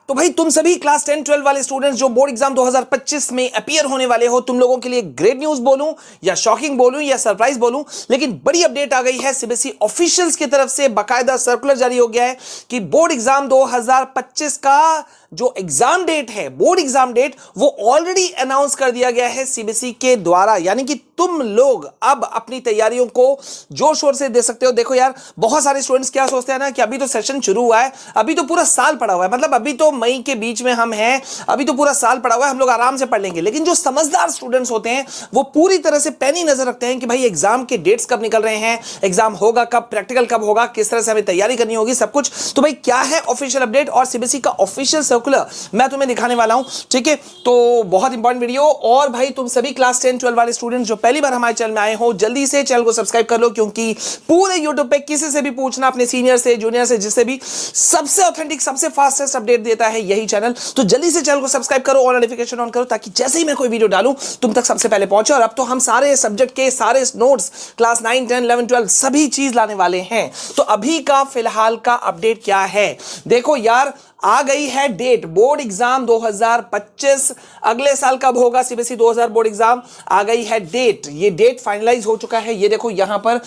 तो भाई तुम सभी क्लास 10 12 वाले स्टूडेंट्स जो बोर्ड एग्जाम 2025 में अपीयर होने वाले हो, तुम लोगों के लिए ग्रेट न्यूज बोलूं या शॉकिंग बोलूं या सरप्राइज बोलूं, लेकिन बड़ी अपडेट आ गई है। सीबीएसई ऑफिशियल्स की तरफ से बाकायदा सर्कुलर जारी हो गया है कि बोर्ड एग्जाम 2025 का जो एग्जाम डेट है, बोर्ड एग्जाम डेट, वो ऑलरेडी अनाउंस कर दिया गया है सीबीएसई के द्वारा। यानी कि तुम लोग अब अपनी तैयारियों को जोर शोर से दे सकते हो। देखो यार, बहुत सारे स्टूडेंट्स क्या सोचते हैं ना कि अभी तो सेशन शुरू हुआ है, अभी तो पूरा साल पड़ा हुआ है, मतलब अभी तो मई के बीच में हम हैं, अभी तो पूरा साल पड़ा हुआ है, हम लोग आराम से पढ़ लेंगे। लेकिन जो समझदार स्टूडेंट्स होते हैं वो पूरी तरह से पैनी नजर रखते हैं कि भाई एग्जाम के डेट्स कब निकल रहे हैं, एग्जाम होगा कब, प्रैक्टिकल कब होगा, किस तरह से हमें तैयारी करनी होगी, सब कुछ। तो भाई क्या है ऑफिशियल अपडेट और सीबीएसई का ऑफिशियल सर्कुलर, मैं तुम्हें दिखाने वाला हूं। ठीक है, तो बहुत इंपॉर्टेंट वीडियो। और भाई तुम सभी क्लास 10 12 वाले स्टूडेंट्स जो पहली बार हमारे चैनल में आए हो, जल्दी से चैनल को सब्सक्राइब कर लो, क्योंकि पूरे यूट्यूब पे किसी से भी पूछना, अपने सीनियर से, जूनियर से, जिससे भी, सबसे ऑथेंटिक, सबसे फास्टेस्ट अपडेट देता है यही चैनल। तो जल्दी से चैनल को सब्सक्राइब करो और नोटिफिकेशन ऑन करो, ताकि जैसे ही मैं कोई वीडियो डालूं तुम तक सबसे पहले पहुंचे। और अब तो हम सारे सब्जेक्ट के सारे नोट्स क्लास 9 10 11 12 सभी चीज लाने वाले हैं। तो अभी का फिलहाल का अपडेट क्या है, देखो यार, आ गई है डेट, बोर्ड एग्जाम 2025 अगले साल कब होगा, सीबीएसई 2000 बोर्ड एग्जाम, आ गई है डेट। ये डेट फाइनलाइज हो चुका है। ये देखो यहां पर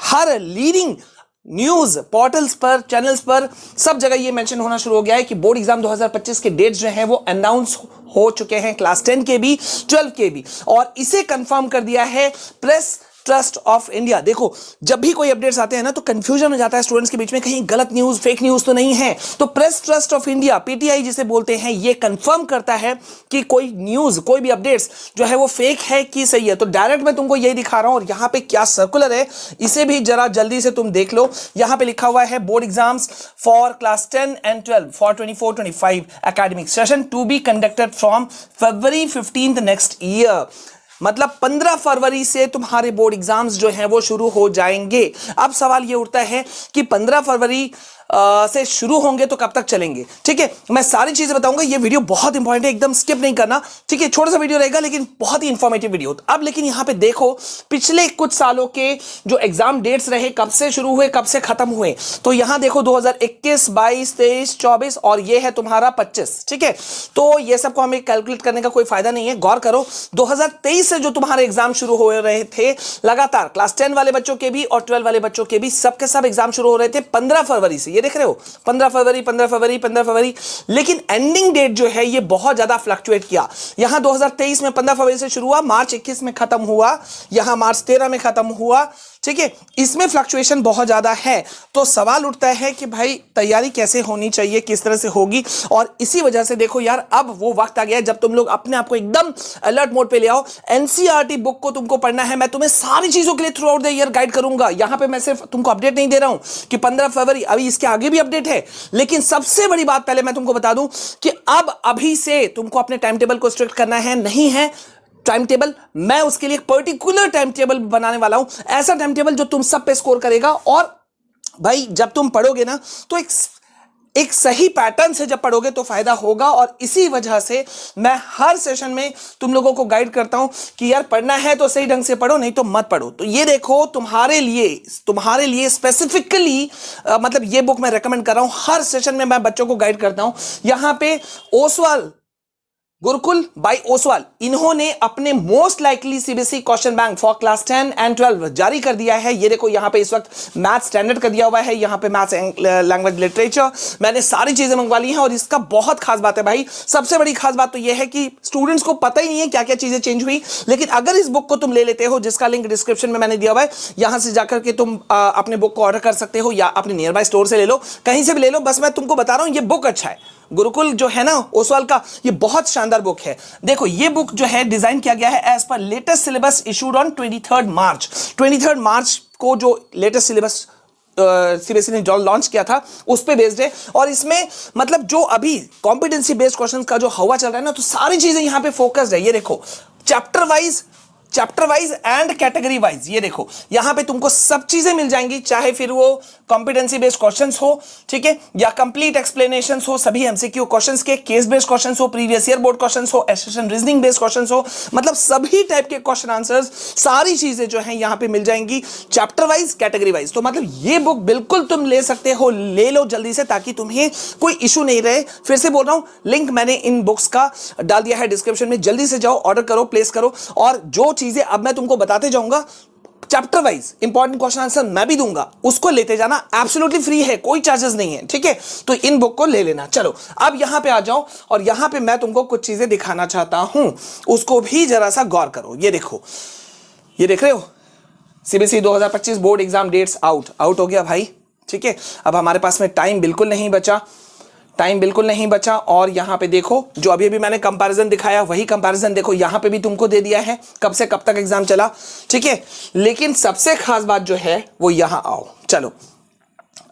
हर लीडिंग न्यूज पोर्टल्स पर, चैनल्स पर, सब जगह ये मेंशन होना शुरू हो गया है कि बोर्ड एग्जाम 2025 के डेट्स जो हैं वो अनाउंस हो चुके हैं, क्लास 10 के भी, 12 के भी। और इसे कंफर्म कर दिया है प्रेस ट्रस्ट ऑफ इंडिया। देखो, जब भी कोई अपडेट्स आते हैं ना तो कंफ्यूजन हो जाता है स्टूडेंट्स के बीच में, कहीं गलत न्यूज, फेक न्यूज तो नहीं है। तो press trust of India, PTI जिसे बोलते हैं, ये कंफर्म करता है कि कोई न्यूज, कोई भी अपडेट्स जो है वो फेक है कि सही है। तो डायरेक्ट मैं तुमको यही दिखा रहा हूं। और यहां पे क्या सर्कुलर है इसे भी जरा जल्दी से तुम देख लो। यहां पे लिखा हुआ है board exams for class 10 and 12 for 24-25 academic session to be conducted from February 15 next year. मतलब 15 फरवरी से तुम्हारे बोर्ड एग्जाम्स जो हैं वो शुरू हो जाएंगे। अब सवाल ये उठता है कि 15 फरवरी से शुरू होंगे तो कब तक चलेंगे। ठीक है, मैं सारी चीजें बताऊंगा। ये वीडियो बहुत इंपॉर्टेंट है, एकदम स्किप नहीं करना। ठीक है, छोटा सा वीडियो रहेगा लेकिन बहुत ही इंफॉर्मेटिव वीडियो। अब लेकिन यहां पे देखो, पिछले कुछ सालों के जो एग्जाम डेट्स रहे, कब से शुरू हुए, कब से खत्म हुए, तो यहां देखो 2021 22 23 24 और ये है तुम्हारा 25। ठीक है, तो ये सबको हमें कैलकुलेट करने का कोई फायदा नहीं है। गौर करो, 2023 से जो तुम्हारे एग्जाम शुरू हो रहे थे लगातार, क्लास 10 वाले बच्चों के भी और 12 वाले बच्चों के भी, सबके सब एग्जाम शुरू हो रहे थे 15 फरवरी से। ये देख रहे हो, 15 फरवरी 15 फरवरी 15 फरवरी। लेकिन एंडिंग डेट जो है ये बहुत ज्यादा फ्लक्चुएट किया। यहां 2023 में 15 फरवरी से शुरू हुआ, मार्च 21 में खत्म हुआ, यहां मार्च 13 में खत्म हुआ। ठीक है, इसमें फ्लक्चुएशन बहुत ज्यादा है। तो सवाल उठता है कि भाई तैयारी कैसे होनी चाहिए, किस तरह से होगी। और इसी वजह से देखो यार, अब वो वक्त आ गया है जब तुम लोग अपने आप को एकदम अलर्ट मोड पे ले आओ। एनसीईआरटी बुक को तुमको पढ़ना है। मैं तुम्हें सारी चीजों के लिए through out the year guide करूंगा। यहां पे मैं सिर्फ तुमको अपडेट नहीं दे रहा हूं कि 15 फरवरी, अभी इसके आगे भी अपडेट है। लेकिन सबसे बड़ी बात पहले मैं तुमको बता दूं कि अब अभी से तुमको अपने टाइम टेबल को स्ट्रिक्ट करना है। नहीं है टाइम टेबल, मैं उसके लिए एक पर्टिकुलर टाइम टेबल बनाने वाला हूं, ऐसा टाइम टेबल जो तुम सब पे स्कोर करेगा। और भाई जब तुम पढ़ोगे ना तो एक सही पैटर्न से जब पढ़ोगे तो फायदा होगा। और इसी वजह से मैं हर सेशन में तुम लोगों को गाइड करता हूं कि यार पढ़ना है तो सही ढंग से पढ़ो, नहीं तो मत पढ़ो। तो ये देखो, तुम्हारे लिए स्पेसिफिकली मतलब ये बुक मैं रेकमेंड कर रहा हूं। हर सेशन में मैं बच्चों को गाइड करता हूं। यहां पे ओसवाल, गुरुकुल बाय ओसवाल, इन्होंने अपने most likely CBSE question bank for class 10 and 12 जारी कर दिया है। ये देखो, यहां पे इस वक्त मैथ स्टैंडर्ड कर दिया हुआ है, यहां पे मैथ्स लैंग्वेज लिटरेचर, मैंने सारी चीजें मंगवा ली हैं। और इसका बहुत खास बात है भाई, सबसे बड़ी खास बात तो यह है कि स्टूडेंट्स को पता ही नहीं है क्या क्या चीजें चेंज हुई। लेकिन अगर इस बुक को तुम ले लेते हो, जिसका लिंक डिस्क्रिप्शन में मैंने दिया हुआ है, यहां से जाकर के तुम अपने बुक को ऑर्डर कर सकते हो या अपने नियर बाय स्टोर से ले लो, कहीं से भी ले लो। बस मैं तुमको बता रहा हूं, ये बुक अच्छा है। गुरुकुल जो है ना ओसवाल का, ये बहुत शानदार बुक है। देखो, ये बुक जो है डिजाइन किया गया है as per latest syllabus issued on 23 March. 23 मार्च को जो लेटेस्ट सिलेबस सीबीएसई ने लॉन्च किया था उस पे बेस्ड है। और इसमें मतलब जो अभी कॉम्पिटेंसी बेस्ड क्वेश्चंस का जो हवा चल रहा है ना, तो सारी चीजें यहां पे फोकस्ड है। ये देखो, chapter wise chapter wise and category wise. ये देखो यहां पे तुमको सब चीजें मिल जाएंगी, चाहे फिर वो कॉम्पिटेंसी बेस्ड क्वेश्चंस हो, ठीक है, या कंप्लीट एक्सप्लेनेशंस हो सभी एमसीक्यू क्वेश्चंस के, केस बेस्ड क्वेश्चंस हो, प्रीवियस ईयर बोर्ड क्वेश्चंस हो, एसेशन रीजनिंग बेस्ड क्वेश्चंस हो, मतलब सभी टाइप के क्वेश्चन आंसर्स, सारी चीजें जो हैं यहां पे मिल जाएंगी चैप्टर वाइज कैटेगरी वाइज। तो मतलब ये बुक बिल्कुल तुम ले सकते हो, ले लो जल्दी से, ताकि तुम्हें कोई इशू नहीं रहे। फिर से बोल रहा हूं, लिंक मैंने इन बुक्स का डाल दिया है डिस्क्रिप्शन में, जल्दी से जाओ, ऑर्डर करो, प्लेस करो। और जो चीजें अब मैं तुमको बताते जाऊंगा chapter wise important question answer मैं भी दूंगा, उसको लेते जाना, एब्सोल्युटली फ्री है, कोई चार्जेस नहीं है, ठीक है। तो इन बुक को ले लेना। चलो अब यहां पे आ जाओ, और यहां पे मैं तुमको कुछ चीजें दिखाना चाहता हूं, उसको भी जरा सा गौर करो। ये देखो, ये देख रहे हो, CBSE 2025 board exam dates out हो गया भाई, ठीक है। अब हमारे पास में टाइम बिल्कुल नहीं बचा, और यहां पे देखो जो अभी अभी मैंने कंपैरिजन दिखाया वही कंपैरिजन देखो यहां पे भी तुमको दे दिया है, कब से कब तक एग्जाम चला, ठीक है। लेकिन सबसे खास बात जो है वो यहां आओ। चलो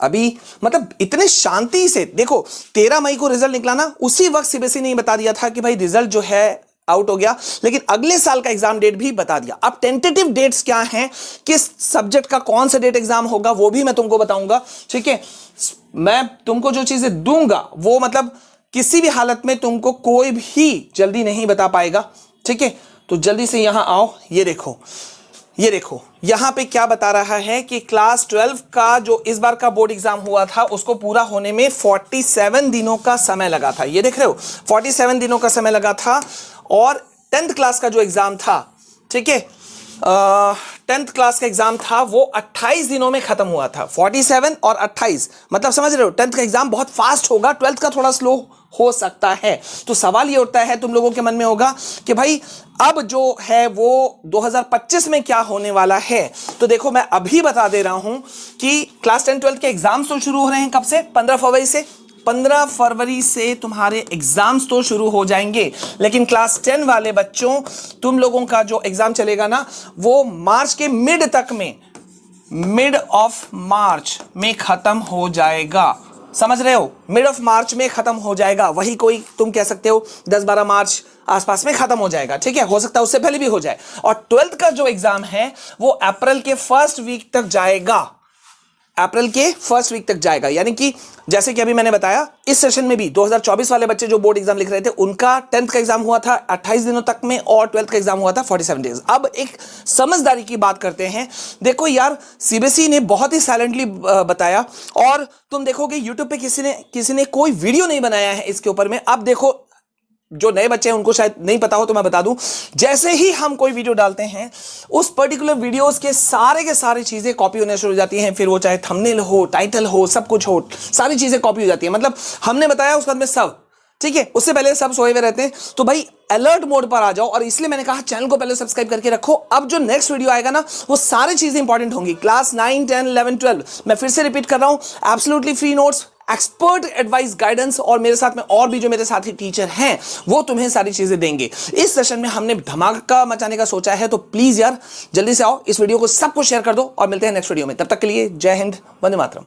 अभी मतलब इतने शांति से देखो, 13 मई को रिजल्ट निकला ना, उसी वक्त सीबीएसई ने बता दिया था कि भाई रिजल्ट जो है आउट हो गया, लेकिन अगले साल का एग्जाम डेट भी बता दिया। अब टेंटेटिव डेट्स क्या हैं, किस सब्जेक्ट का कौन सा डेट एग्जाम होगा वो भी मैं तुमको बताऊंगा, ठीक है। मैं तुमको जो चीजें दूंगा वो मतलब किसी भी हालत में तुमको कोई भी जल्दी नहीं बता पाएगा, ठीक है। तो जल्दी से यहां आओ, ये देखो यहां पे क्या बता रहा है कि क्लास 12 का जो इस बार का बोर्ड एग्जाम हुआ था उसको पूरा होने में 47 दिनों का समय लगा था। ये देख रहे हो, 47 दिनों का समय लगा था। और 10th क्लास का जो एग्जाम था, ठीक है, 10th क्लास का एग्जाम था वो 28 दिनों में खत्म हुआ था। 47 और 28 मतलब समझ रहे हो, 10th का एग्जाम बहुत फास्ट होगा, 12th का थोड़ा स्लो हो सकता है। तो सवाल ये उठता है तुम लोगों के मन में होगा कि भाई अब जो है वो 2025 में क्या होने वाला है। तो देखो मैं अभी बता दे रहा हूं कि क्लास 10 12 के एग्जाम्स तो शुरू हो रहे हैं कब से, 15 फरवरी से। 15 फरवरी से तुम्हारे एग्जाम्स तो शुरू हो जाएंगे, लेकिन क्लास 10 वाले बच्चों तुम लोगों का जो एग्जाम चलेगा ना वो मार्च के मिड ऑफ मार्च में खत्म हो जाएगा। समझ रहे हो, मिड ऑफ मार्च में खत्म हो जाएगा। वही कोई तुम कह सकते हो 10-12 मार्च आसपास में खत्म हो जाएगा, ठीक है, हो सकता है उससे पहले भी हो जाए। और 12th का जो एग्जाम है वो अप्रैल के फर्स्ट वीक तक जाएगा, यानी कि जैसे कि अभी मैंने बताया इस सेशन में भी 2024 वाले बच्चे जो बोर्ड एग्जाम लिख रहे थे उनका 10th का एग्जाम हुआ था 28 दिनों तक में, और 12th का एग्जाम हुआ था 47 डेज। अब एक समझदारी की बात करते हैं। देखो यार, सीबीएसई ने बहुत ही साइलेंटली बताया, और तुम देखोगे यूट्यूब पे किसी ने कोई वीडियो नहीं बनाया है इसके ऊपर में। अब देखो जो नए बच्चे हैं उनको शायद नहीं पता हो तो मैं बता दूं, जैसे ही हम कोई वीडियो डालते हैं उस पर्टिकुलर वीडियोस के सारी चीजें कॉपी होने शुरू हो जाती हैं, फिर वो चाहे थंबनेल हो, टाइटल हो, सब कुछ हो, सारी चीजें कॉपी हो जाती है। मतलब हमने बताया उसके बाद में सब, ठीक है, उससे पहले सब सोए हुए रहते हैं। तो भाई अलर्ट मोड पर आ जाओ, और इसलिए मैंने कहा चैनल को पहले सब्सक्राइब करके रखो। अब जो नेक्स्ट वीडियो आएगा ना वो सारी चीजें इंपॉर्टेंट होंगी, क्लास 9 10 11 12। मैं फिर से रिपीट कर रहा हूं, absolutely free notes, expert advice, guidance, और मेरे साथ में और भी जो मेरे साथी टीचर हैं वो तुम्हें सारी चीजें देंगे। इस सेशन में हमने धमाका मचाने का सोचा है, तो प्लीज यार जल्दी से आओ, इस वीडियो को सबको शेयर कर दो, और मिलते हैं नेक्स्ट वीडियो में। तब तक के लिए जय हिंद, वंदे मातरम।